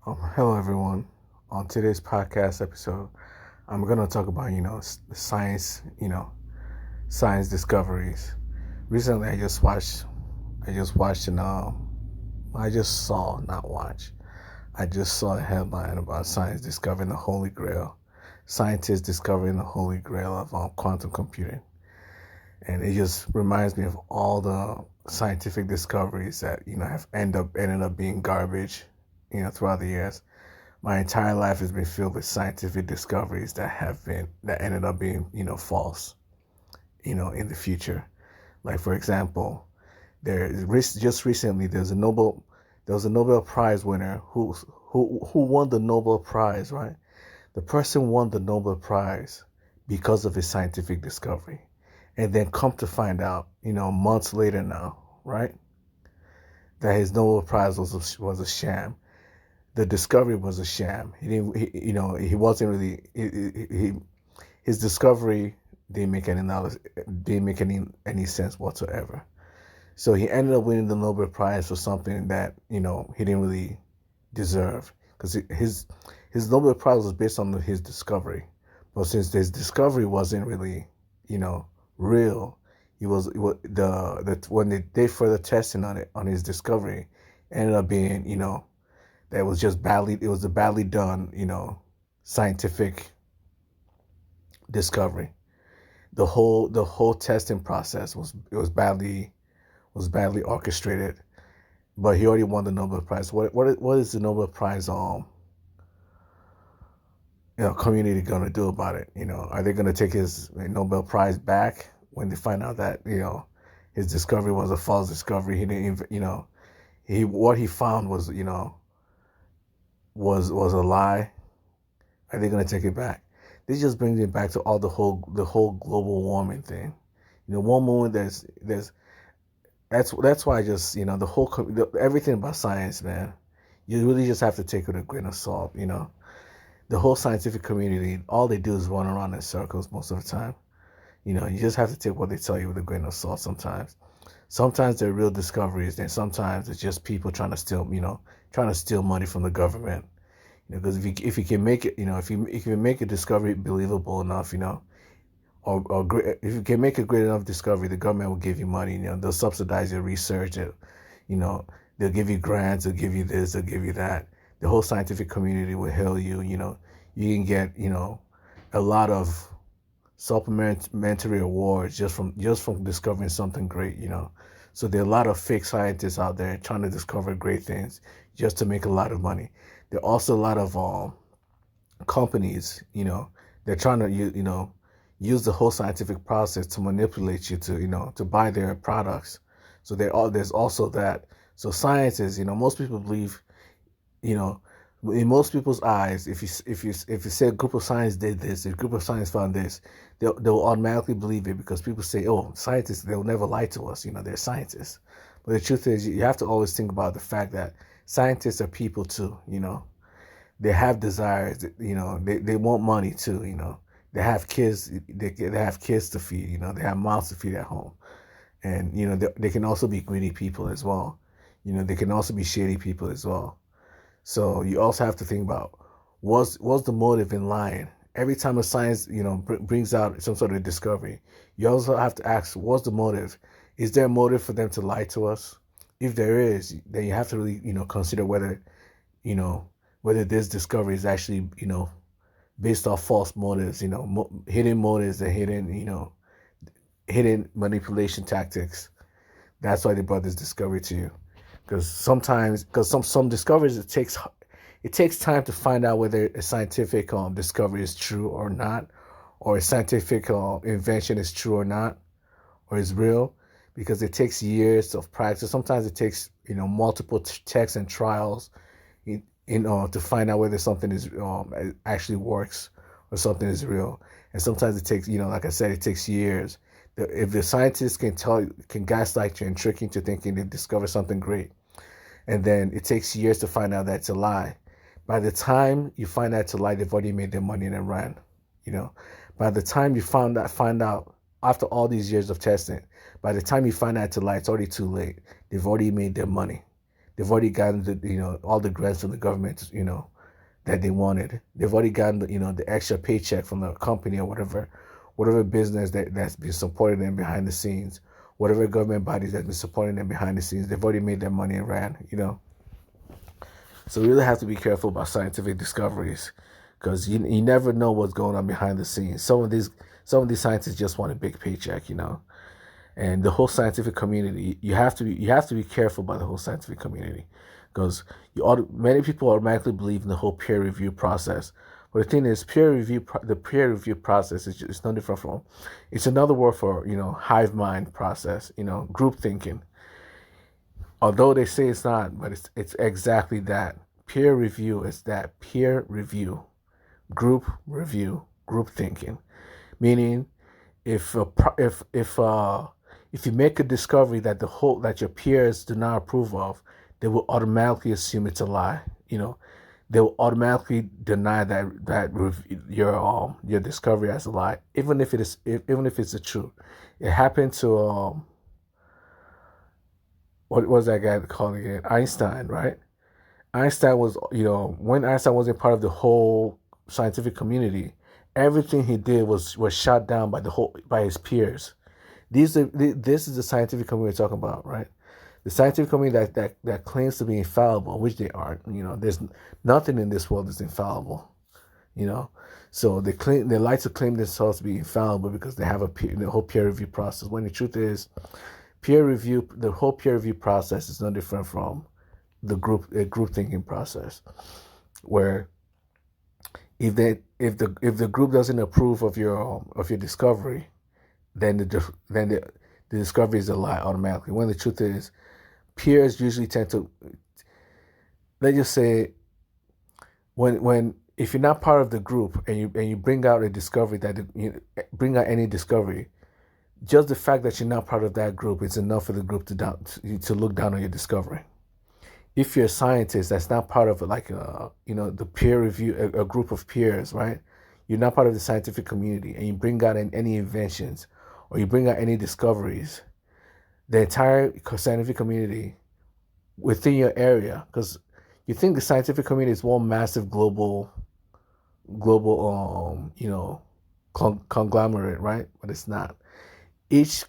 Hello, everyone. On today's podcast episode, I'm going to talk about, science, science discoveries. Recently, I just watched, I just saw, not watch. I just saw a headline about science discovering the Holy Grail. Scientists discovering the Holy Grail of quantum computing. And it just reminds me of all the scientific discoveries that, have ended up being garbage, throughout the years. My entire life has been filled with scientific discoveries that ended up being false in the future. Like, for example, just recently there was a Nobel Prize winner who won the Nobel Prize, right? The person won the Nobel Prize because of his scientific discovery, and then come to find out, months later now, right, that his Nobel Prize was a sham. The discovery was a sham. He didn't. He wasn't really. His discovery didn't make any sense whatsoever. So he ended up winning the Nobel Prize for something that he didn't really deserve, because his Nobel Prize was based on his discovery. But since his discovery wasn't really you know real, the when they did further testing on his discovery, ended up being that was just badly it was a badly done scientific discovery. The whole testing process was badly orchestrated. But he already won the Nobel Prize. What is the Nobel Prize community gonna do about it? Are they gonna take his Nobel Prize back when they find out that his discovery was a false discovery? He didn't even he what he found was a lie. Are they gonna take it back? This just brings it back to all the whole global warming thing. One moment there's that's why I just everything about science, man. You really just have to take it with a grain of salt. The whole scientific community, all they do is run around in circles most of the time. You just have to take what they tell you with a grain of salt sometimes. Sometimes they're real discoveries, then sometimes it's just people trying to steal money from the government. Because if you can make it, if you make a discovery believable enough, or if you can make a great enough discovery, the government will give you money. They'll subsidize your research. You know, they'll give you grants. They'll give you this. They'll give you that. The whole scientific community will hail you. You can get a lot of supplementary awards just from discovering something great. So there are a lot of fake scientists out there trying to discover great things just to make a lot of money. There are also a lot of companies. They're trying to use the whole scientific process to manipulate you to buy their products. So there's also that. So science is, most people believe, you know, in most people's eyes, if you say a group of science did this, a group of science found this, they'll automatically believe it, because people say, oh, scientists, they'll never lie to us. They're scientists. But the truth is, you have to always think about the fact that scientists are people too. They have desires. They want money too. They have kids. They have kids to feed. They have mouths to feed at home, and they can also be greedy people as well. They can also be shady people as well. So you also have to think about what's the motive in lying. Every time a science brings out some sort of discovery, you also have to ask, what's the motive? Is there a motive for them to lie to us? If there is, then you have to really consider you know whether this discovery is actually based off false motives, hidden motives and hidden manipulation tactics. That's why they brought this discovery to you. Because some discoveries, it takes time to find out whether a scientific discovery is true or not, or a scientific invention is true or not, or is real, because it takes years of practice. Sometimes it takes multiple tests and trials, to find out whether something is actually works or something is real. And sometimes it takes, like I said, it takes years. If the scientists can gaslight you and trick you into thinking they discovered something great, and then it takes years to find out that it's a lie. By the time you find out it's a lie, they've already made their money and ran. You know, by the time you find out after all these years of testing, by the time you find out it's a lie, it's already too late. They've already made their money. They've already gotten all the grants from the government, that they wanted. They've already gotten the extra paycheck from the company or whatever business that's been supporting them behind the scenes, whatever government bodies that's been supporting them behind the scenes. They've already made their money and ran. So we really have to be careful about scientific discoveries, because you never know what's going on behind the scenes. Some of these scientists just want a big paycheck. And the whole scientific community, you have to be careful about the whole scientific community, because many people automatically believe in the whole peer review process. But the thing is, the peer review process is no different from, it's another word for hive mind process, group thinking. Although they say it's not, but it's exactly that. Peer review is that. Peer review, group thinking, meaning if you make a discovery that your peers do not approve of, they will automatically assume it's a lie. They will automatically deny that your discovery as a lie, even if it's the truth. It happened to what was that guy called again? Einstein, right? Einstein was, when Einstein wasn't part of the whole scientific community, everything he did was shot down by his peers. This is the scientific community we're talking about, right? The scientific community that claims to be infallible, which they aren't. There's nothing in this world that's infallible. So they like to claim themselves to be infallible because they have the whole peer review process. When the truth is, the whole peer review process is no different from the group thinking process, where if the group doesn't approve of your discovery, then the discovery is a lie automatically. When the truth is, peers usually tend to, let's just say, if you're not part of the group and you bring out a discovery bring out any discovery, just the fact that you're not part of that group is enough for the group to look down on your discovery. If you're a scientist that's not part of the peer review, a group of peers, right? You're not part of the scientific community, and you bring out any inventions or you bring out any discoveries, the entire scientific community within your area, because you think the scientific community is one massive global conglomerate, right? But it's not. Each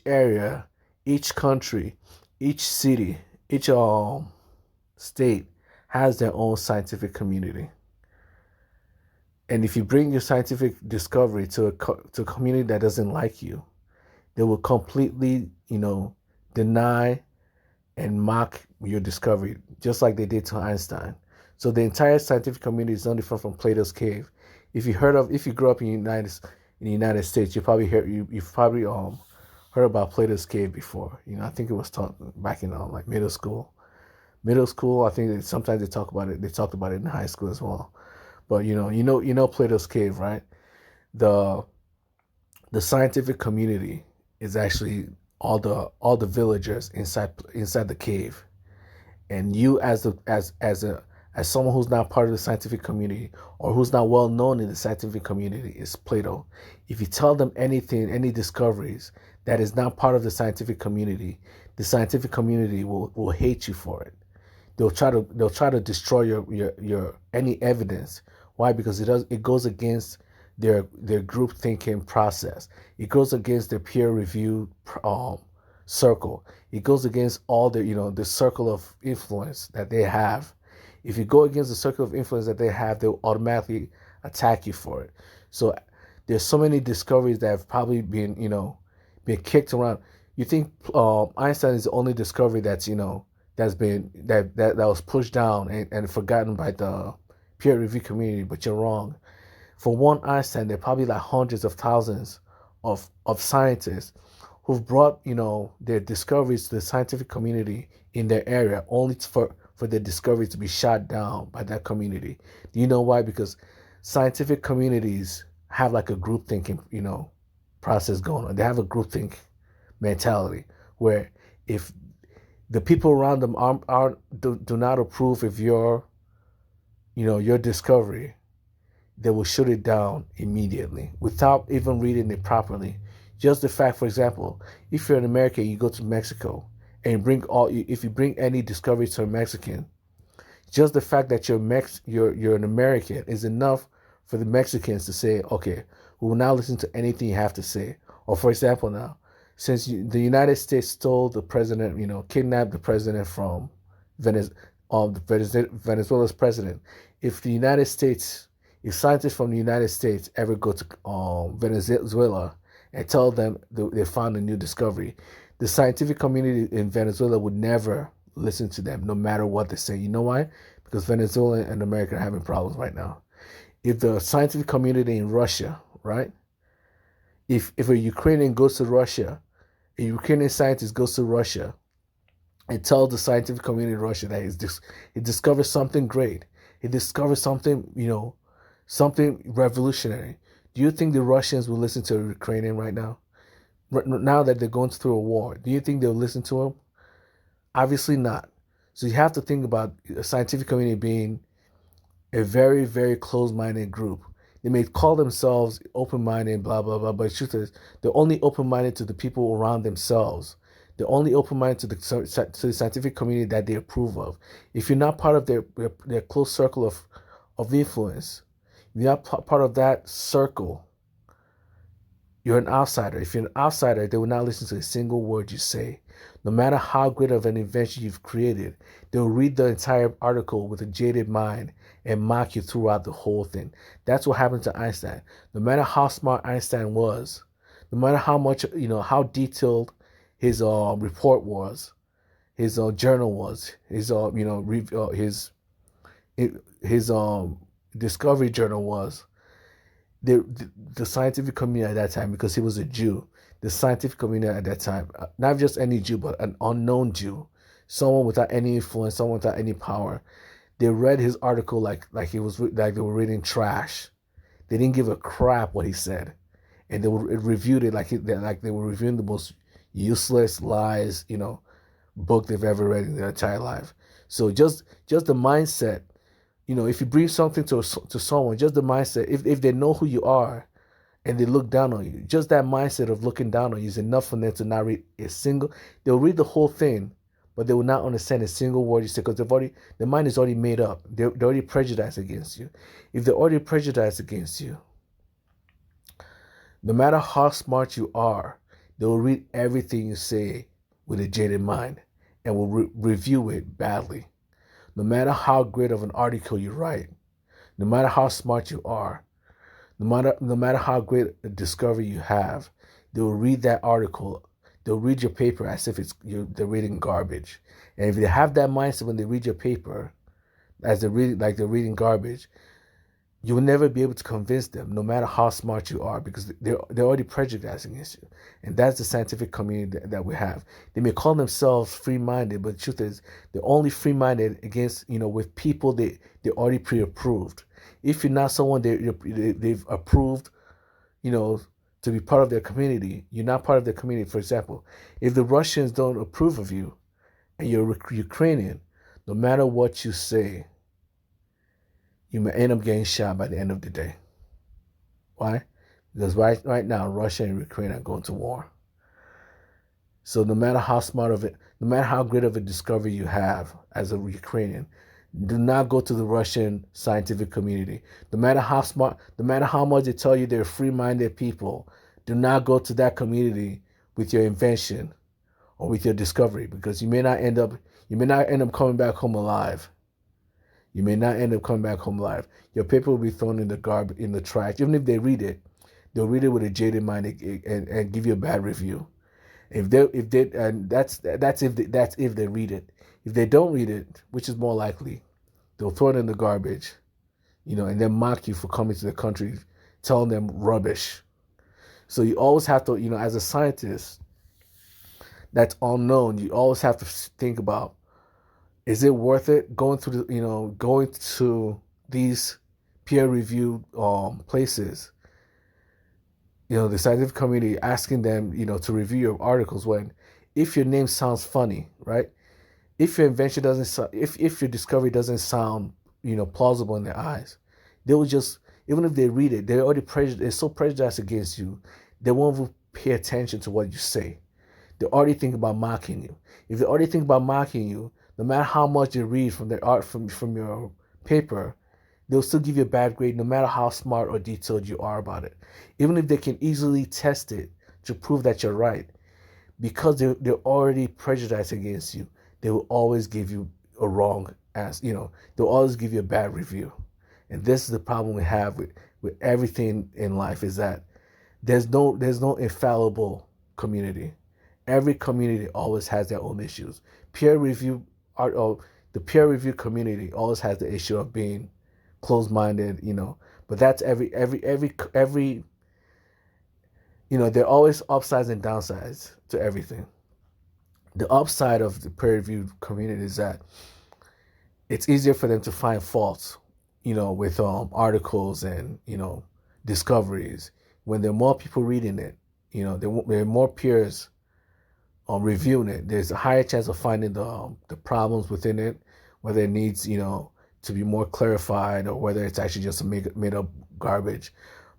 area, each country, each city, each state has their own scientific community. And if you bring your scientific discovery to a community that doesn't like you, they will completely, deny and mock your discovery, just like they did to Einstein. So the entire scientific community is no different from Plato's cave. If you grew up in the United States, you've probably heard about Plato's cave before. I think it was taught back in like middle school. I think sometimes they talk about it. They talked about it in high school as well. But Plato's cave, right? The scientific community is actually all the villagers inside the cave, and you as someone who's not part of the scientific community or who's not well known in the scientific community is Plato. If you tell them any discoveries that is not part of the scientific community, the scientific community will hate you for it. They'll try to destroy your any evidence. Why? Because it goes against their group thinking process. It goes against their peer review circle. It goes against all the circle of influence that they have. If you go against the circle of influence that they have, they'll automatically attack you for it. So there's so many discoveries that have probably been kicked around. You think Einstein is the only discovery that was pushed down and forgotten by the peer review community, but you're wrong. For one Einstein, there are probably like hundreds of thousands of scientists who've brought their discoveries to the scientific community in their area, only for their discoveries to be shot down by that community. Do you know why? Because scientific communities have like a group thinking process going on. They have a group think mentality where if the people around them do not approve of your discovery, they will shoot it down immediately without even reading it properly. Just the fact, for example, if you're in America, you go to Mexico and if you bring any discovery to a Mexican, just the fact that you're an American is enough for the Mexicans to say, okay, we will now listen to anything you have to say. Or for example, now, since the United States stole the president, kidnapped the president from Venezuela's president, if the United States, if scientists from the United States ever go to Venezuela and tell them they found a new discovery, the scientific community in Venezuela would never listen to them, no matter what they say. You know why? Because Venezuela and America are having problems right now. If the scientific community in Russia, right? If a Ukrainian goes to Russia, a Ukrainian scientist goes to Russia and tells the scientific community in Russia that he discovers something great, he discovers something, something revolutionary. Do you think the Russians will listen to a Ukrainian right now? Now that they're going through a war, do you think they'll listen to him? Obviously not. So you have to think about a scientific community being a very, very closed-minded group. They may call themselves open-minded, blah, blah, blah, but the truth is they're only open-minded to the people around themselves. They're only open-minded to the scientific community that they approve of. If you're not part of their close circle of influence, if you're not part of that circle, you're an outsider. If you're an outsider, they will not listen to a single word you say. No matter how great of an invention you've created, they'll read the entire article with a jaded mind and mock you throughout the whole thing. That's what happened to Einstein. No matter how smart Einstein was, no matter how much, how detailed his report was, his journal was, his discovery journal was, the scientific community at that time, because he was a Jew, the scientific community at that time, not just any Jew, but an unknown Jew, someone without any influence, someone without any power, they read his article like they were reading trash. They didn't give a crap what he said, and they reviewed it like they were reviewing the most useless lies, book they've ever read in their entire life. So just the mindset. If you bring something to someone, just the mindset, if they know who you are and they look down on you, just that mindset of looking down on you is enough for them to not read they'll read the whole thing, but they will not understand a single word you say because their mind is already made up. They're already prejudiced against you. If they're already prejudiced against you, no matter how smart you are, they will read everything you say with a jaded mind and will review it badly. No matter how great of an article you write, no matter how smart you are, no matter how great a discovery you have, they will read that article. They'll read your paper as if they're reading garbage. And if they have that mindset when they read your paper, as they're reading garbage, you will never be able to convince them, no matter how smart you are, because they're already prejudiced against you. And that's the scientific community that we have. They may call themselves free-minded, but the truth is they're only free-minded against, with people they already pre-approved. If you're not someone they've approved, to be part of their community, you're not part of their community. For example, if the Russians don't approve of you and you're Ukrainian, no matter what you say, you may end up getting shot by the end of the day. Why? Because right now, Russia and Ukraine are going to war. So no matter how no matter how great of a discovery you have as a Ukrainian, do not go to the Russian scientific community. No matter how smart, no matter how much they tell you they're free-minded people, do not go to that community with your invention or with your discovery, because you may not end up coming back home alive. You may not end up coming back home alive. Your paper will be thrown in the garbage, in the trash. Even if they read it, they'll read it with a jaded mind and give you a bad review. If that's if they read it. If they don't read it, which is more likely, they'll throw it in the garbage, and then mock you for coming to the country, telling them rubbish. So you always have to, as a scientist that's unknown, you always have to think about, is it worth it going to these peer-reviewed places? The scientific community, asking them, to review your articles when, if your name sounds funny, right? If your invention doesn't sound, if your discovery doesn't sound, plausible in their eyes, they will just, even if they read it, they're so prejudiced against you, they won't even pay attention to what you say. they already think about mocking you. If they already think about mocking you, no matter how much they read from their art from your paper, they'll still give you a bad grade no matter how smart or detailed you are about it. Even if they can easily test it to prove that you're right, because they're already prejudiced against you, they will always give you a wrong as they'll always give you a bad review. And this is the problem we have with everything in life, is that there's no infallible community. Every community always has their own issues. Peer review art or the peer review community always has the issue of being closed minded, but that's every there are always upsides and downsides to everything. The upside of the peer review community is that it's easier for them to find faults, with articles and discoveries. When there are more people reading it, there are more peers reviewing it. There's a higher chance of finding the problems within it, whether it needs to be more clarified or whether it's actually just made up garbage.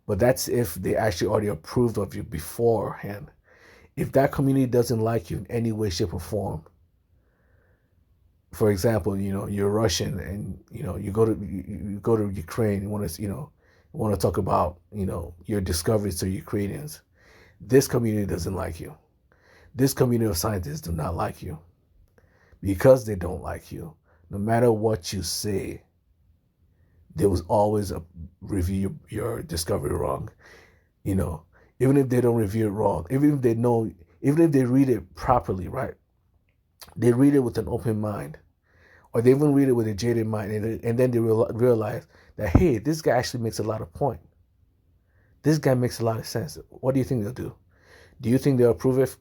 But that's if they actually already approved of you beforehand. If that community doesn't like you in any way, shape, or form, for example, you're Russian and you go to Ukraine, you want to talk about your discoveries to Ukrainians. This community doesn't like you. This community of scientists do not like you. Because they don't like you, no matter what you say, they will always review your discovery wrong. Even if they don't review it wrong, even if they read it properly, right? They read it with an open mind, or they even read it with a jaded mind, and then they realize that, hey, this guy actually makes a lot of point. This guy makes a lot of sense. What do you think they'll do? Do you think they'll approve it?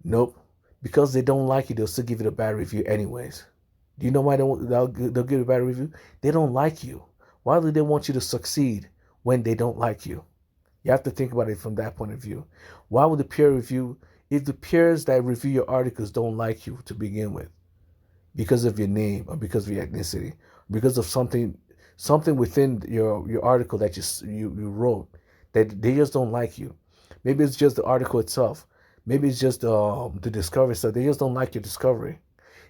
Nope. Because they don't like you, they'll still give it a bad review anyways. Do you know why they'll give it a bad review? They don't like you. Why do they want you to succeed when they don't like you? You have to think about it from that point of view. Why would the peer review, if the peers that review your articles don't like you to begin with, because of your name or because of your ethnicity, because of something within your article that you wrote, that they just don't like you. Maybe it's just the article itself. Maybe it's just the discovery stuff. They just don't like your discovery.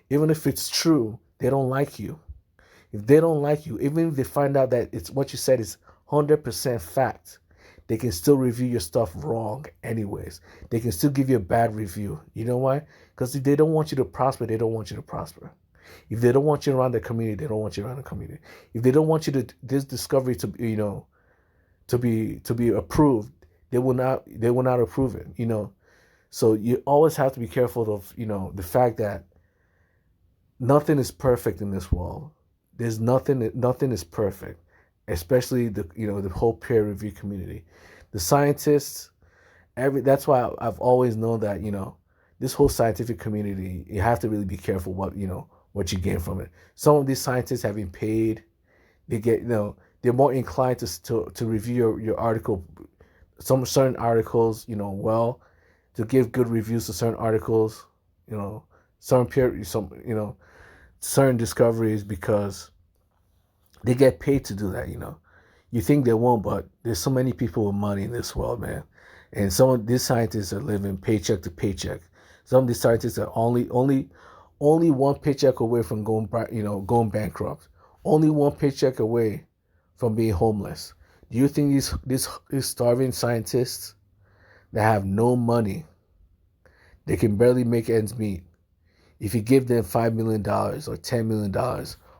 Even if it's true, they don't like you. If they don't like you, even if they find out that it's what you said is 100% fact, they can still review your stuff wrong anyways. They can still give you a bad review. You know why? Because if they don't want you to prosper, they don't want you to prosper. If they don't want you around the community, they don't want you around the community. If they don't want you to this discovery to be approved, they will not approve it. So you always have to be careful of the fact that nothing is perfect in this world. There's nothing is perfect, especially the whole peer review community. The scientists, that's why I've always known that this whole scientific community, you have to really be careful what you gain from it. Some of these scientists have been paid. They get they're more inclined to review your article, some certain articles, to give good reviews to certain articles, certain discoveries, because they get paid to do that. You think they won't, but there's so many people with money in this world, man. And some of these scientists are living paycheck to paycheck. Some of these scientists are only one paycheck away from going bankrupt. Only one paycheck away from being homeless. Do you think these starving scientists that have no money, they can barely make ends meet, if you give them $5 million or $10 million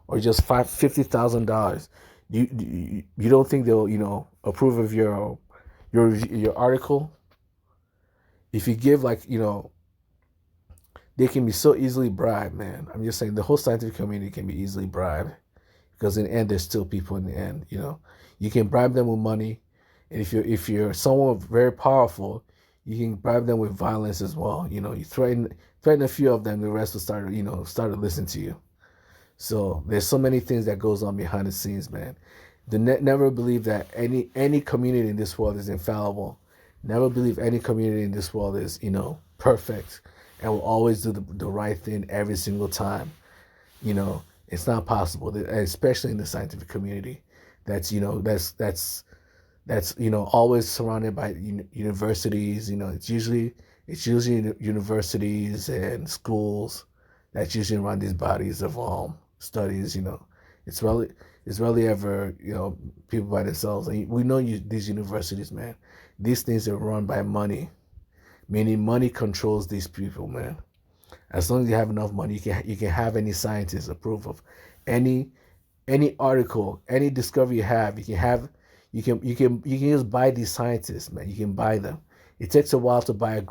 or just $50,000, you don't think they'll approve of your article? If you give they can be so easily bribed, man. I'm just saying the whole scientific community can be easily bribed, because in the end, there's still people in the end. You can bribe them with money, and if you're someone very powerful, you can bribe them with violence as well. You threaten a few of them, the rest will start to listen to you. So there's so many things that goes on behind the scenes, man. Never believe that any community in this world is infallible. Never believe any community in this world is perfect and will always do the right thing every single time. It's not possible, especially in the scientific community. That's always surrounded by universities. It's It's usually universities and schools that's usually run these bodies of studies. It's really it's really ever people by themselves. And we know these universities, man. These things are run by money, meaning money controls these people, man. As long as you have enough money, you can have any scientist approve of any any article, any discovery you have. You can just buy these scientists, man. You can buy them. It takes a while to buy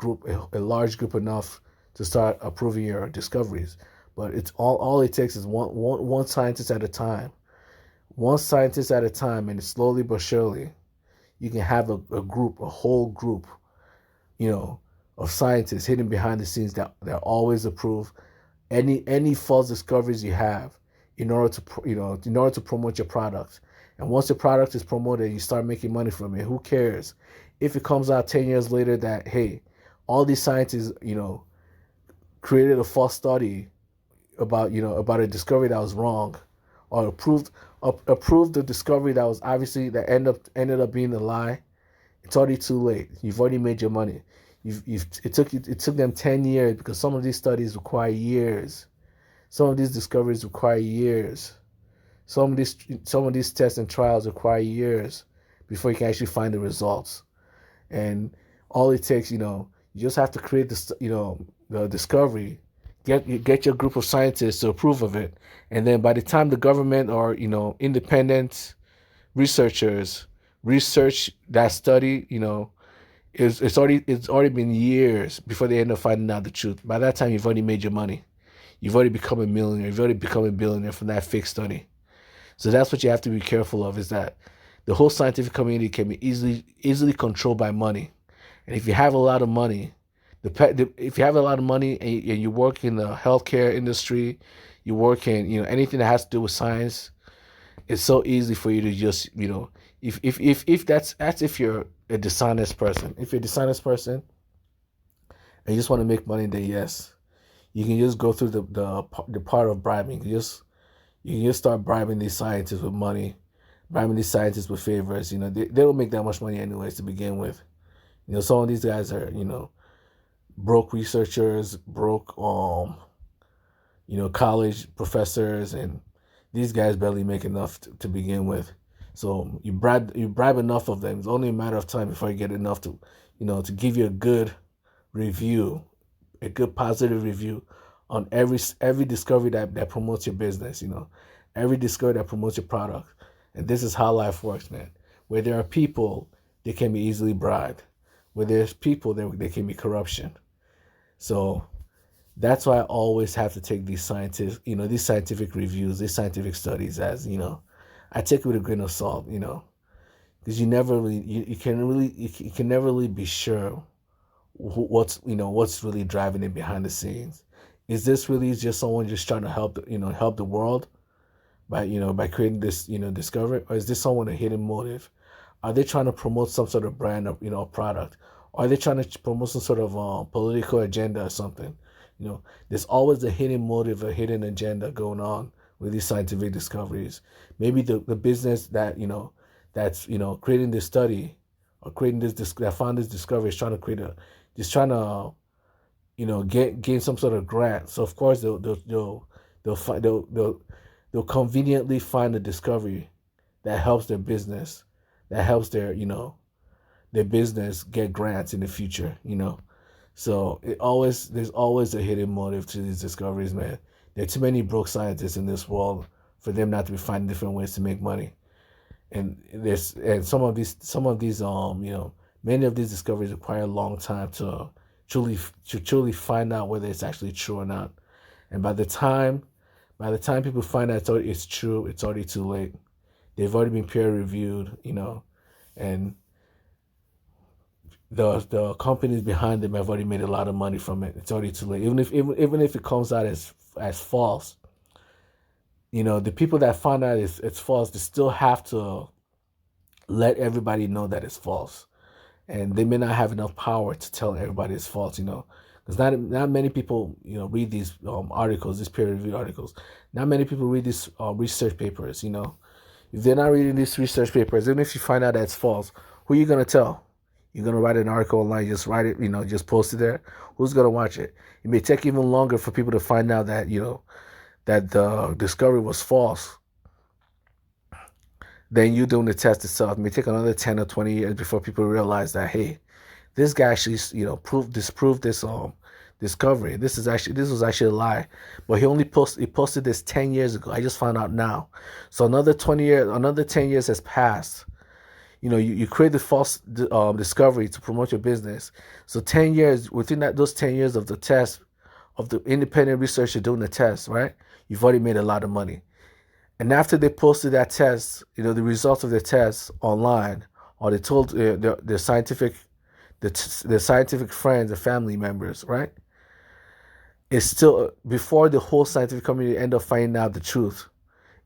a large group enough to start approving your discoveries. But it's all it takes is one scientist at a time. One scientist at a time, and slowly but surely, you can have a group, a whole group, you know, of scientists hidden behind the scenes that always approve any false discoveries you have in order to in order to promote your product. And once your product is promoted, you start making money from it. Who cares if it comes out 10 years later that, hey, all these scientists created a false study about a discovery that was wrong, or approved the discovery that was obviously that ended up being a lie. It's already too late. You've already made your money. It took them 10 years, because some of these studies require years. Some of these discoveries require years. Some of these tests and trials require years before you can actually find the results. And all it takes, you just have to create the discovery, get your group of scientists to approve of it, and then by the time the government or independent researchers research that study, it's already been years before they end up finding out the truth. By that time, you've already made your money. You've already become a millionaire. You've already become a billionaire from that fake study. So that's what you have to be careful of, is that the whole scientific community can be easily controlled by money. And if you have a lot of money, if you have a lot of money and you work in the healthcare industry, you work in anything that has to do with science, it's so easy for you to just if that's if you're a dishonest person. If you're a dishonest person and you just want to make money, then yes, you can just go through the part of bribing. You can just start bribing these scientists with money, bribing these scientists with favors. They don't make that much money anyways to begin with. Some of these guys are broke researchers, broke college professors, and these guys barely make enough to begin with. So you bribe enough of them. It's only a matter of time before you get enough to give you a good review, a good positive review on every discovery that promotes your business. Every discovery that promotes your product. And this is how life works, man. Where there are people, they can be easily bribed. Where there's people, there can be corruption. So that's why I always have to take these these scientific reviews, these scientific studies as, I take it with a grain of salt, because you never really, you can never really be sure what's really driving it behind the scenes. Is this really just someone just trying to help the world by creating this, discovery, or is this someone a hidden motive? Are they trying to promote some sort of brand or, product? Or are they trying to promote some sort of political agenda or something? There's always a hidden motive, a hidden agenda going on with these scientific discoveries. Maybe the business that's creating this study or creating that found this discovery is trying to gain some sort of grant. So of course they'll conveniently find a discovery that helps their business, that helps their business get grants in the future. So there's always a hidden motive to these discoveries, man. There are too many broke scientists in this world for them not to be finding different ways to make money. And some of these many of these discoveries require a long time to truly find out whether it's actually true or not. And by the time people find out it's true, it's already too late. They've already been peer reviewed, and the companies behind them have already made a lot of money from it. It's already too late. Even if it comes out as false, the people that find out it's false, they still have to let everybody know that it's false, and they may not have enough power to tell everybody it's false. Because not many people read these articles, these peer reviewed articles. Not many people read these research papers. If they're not reading these research papers, even if you find out that it's false, who are you gonna tell? You're gonna write an article online, just write it, just post it there. Who's gonna watch it? It may take even longer for people to find out that that the discovery was false than you doing the test itself. It may take another 10 or 20 years before people realize that, hey, this guy actually, disproved this discovery. This was actually a lie, but he posted this 10 years ago. I just found out now, so another 10 years has passed. You create the false discovery to promote your business. So 10 years within those 10 years of the test of the independent researcher doing the test, right? You've already made a lot of money. And after they posted that test, the results of the test online, or they told their scientific the scientific friends, the family members, right? It's still before the whole scientific community end up finding out the truth.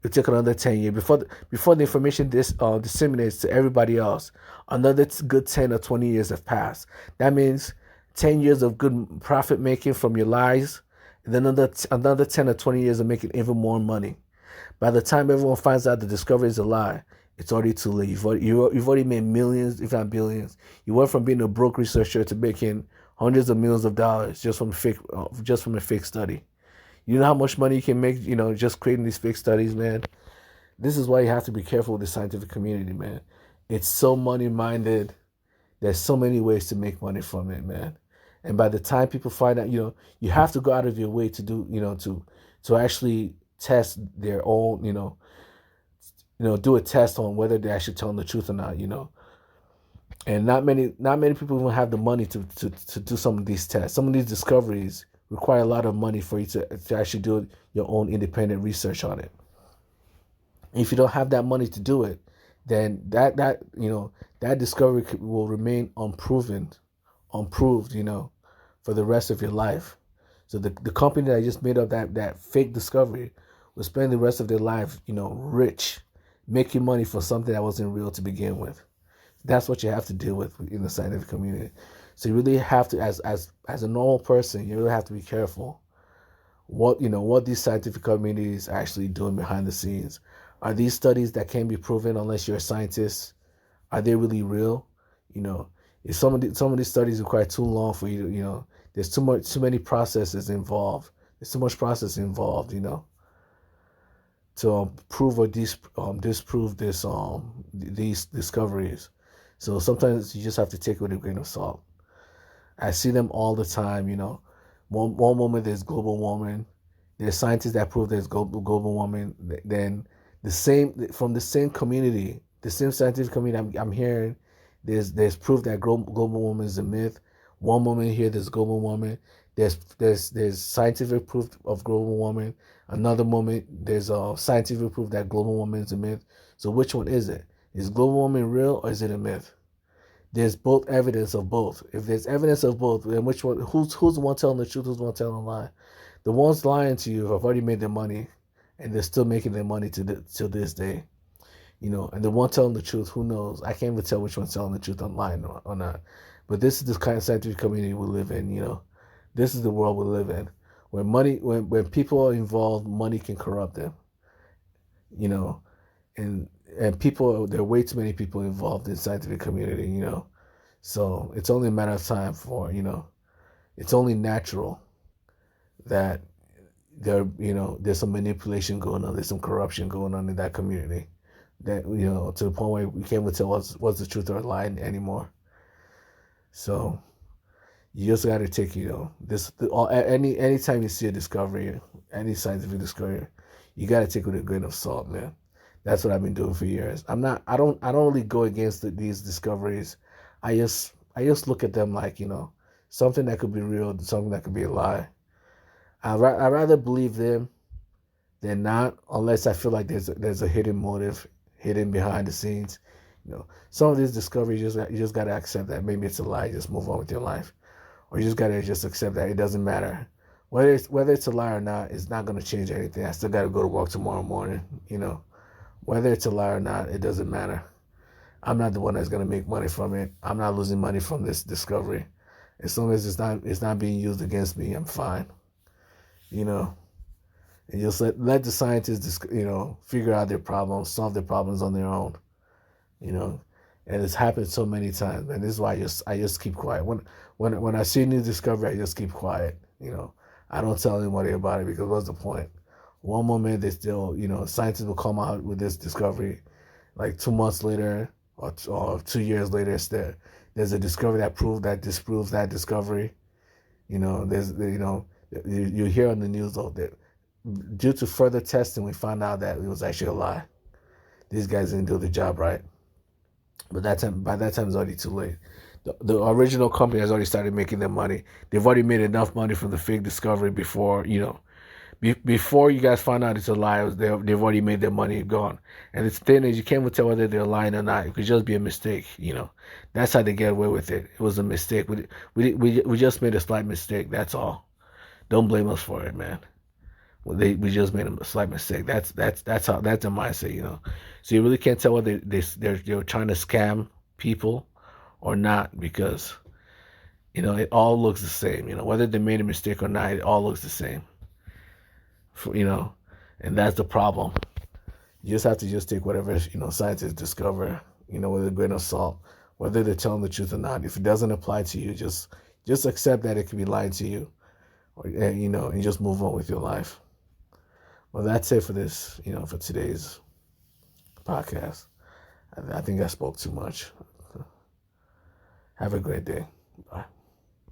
It took another 10 years before the information disseminates to everybody else. Another good 10 or 20 years have passed. That means 10 years of good profit making from your lies, and then another 10 or 20 years of making even more money. By the time everyone finds out the discovery is a lie, it's already too late. You've already made millions, if not billions. You went from being a broke researcher to making hundreds of millions of dollars just from a fake study. You know how much money you can make, just creating these fake studies, man. This is why you have to be careful with the scientific community, man. It's so money minded. There's so many ways to make money from it, man. And by the time people find out, you have to go out of your way to do, to actually test their own, do a test on whether they're actually telling the truth or not, And not many people even have the money to do some of these tests. Some of these discoveries require a lot of money for you to actually do your own independent research on it. If you don't have that money to do it, then that discovery will remain unproved, for the rest of your life. So the company that just made up that fake discovery will spend the rest of their life, rich, making money for something that wasn't real to begin with. That's what you have to deal with in the scientific community. So you really have to, as a normal person, you really have to be careful what these scientific communities are actually doing behind the scenes. Are these studies that can't be proven unless you're a scientist? Are they really real? If some of these studies require too long for you to, there's too many processes involved. There's too much process involved, to prove or disprove these discoveries. So sometimes you just have to take it with a grain of salt. I see them all the time, One moment there's global warming. There's scientists that prove there's global warming. Then from the same community, the same scientific community, I'm hearing there's proof that global warming is a myth. One moment here there's global warming. There's scientific proof of global warming. Another moment there's scientific proof that global warming is a myth. So which one is it? Is global warming real or is it a myth? There's both evidence of both. If there's evidence of both, then which one? Who's the one telling the truth? Who's the one telling a lie? The ones lying to you have already made their money, and they're still making their money till this day. And the one telling the truth, who knows? I can't even tell which one's telling the truth online or not. But this is the kind of scientific community we live in. This is the world we live in. When people are involved, money can corrupt them. And people, there are way too many people involved in the scientific community. So it's only a matter of time for it's only natural that there's some manipulation going on, there's some corruption going on in that community. That to the point where we can't even tell what's the truth or a lie anymore. So you just got to take anytime you see a discovery, any scientific discovery, you got to take it with a grain of salt, man. That's what I've been doing for years. I don't really go against these discoveries. I just look at them like something that could be real, something that could be a lie. I'd rather believe them than not, unless I feel like there's a hidden motive, hidden behind the scenes. Some of these discoveries you just gotta accept that maybe it's a lie. Just move on with your life, or you just gotta just accept that it doesn't matter whether it's a lie or not. It's not gonna change anything. I still gotta go to work tomorrow morning. Whether it's a lie or not, it doesn't matter. I'm not the one that's gonna make money from it. I'm not losing money from this discovery. As long as it's not being used against me, I'm fine. And just let the scientists, figure out their problems, solve their problems on their own, And it's happened so many times, and this is why I just keep quiet. When I see a new discovery, I just keep quiet. I don't tell anybody about it because what's the point? One moment they still, scientists will come out with this discovery, like 2 months later or 2 years later, there's a discovery that disproves that discovery. You hear on the news though that due to further testing, we found out that it was actually a lie. These guys didn't do the job right. But by that time, it's already too late. The original company has already started making their money. They've already made enough money from the fake discovery before, before you guys find out it's a lie. They've already made their money gone. And the thing is, you can't even tell whether they're lying or not. It could just be a mistake. That's how they get away with it. It was a mistake. We just made a slight mistake. That's all. Don't blame us for it, man. We just made a slight mistake. That's how that's the mindset. So you really can't tell whether they're trying to scam people or not because it all looks the same. Whether they made a mistake or not, it all looks the same. And that's the problem. You just have to just take whatever scientists discover with a grain of salt, whether they're telling the truth or not. If it doesn't apply to you, just accept that it could be lying to you, and just move on with your life. Well, that's it for this, for today's podcast. I think I spoke too much. Have a great day.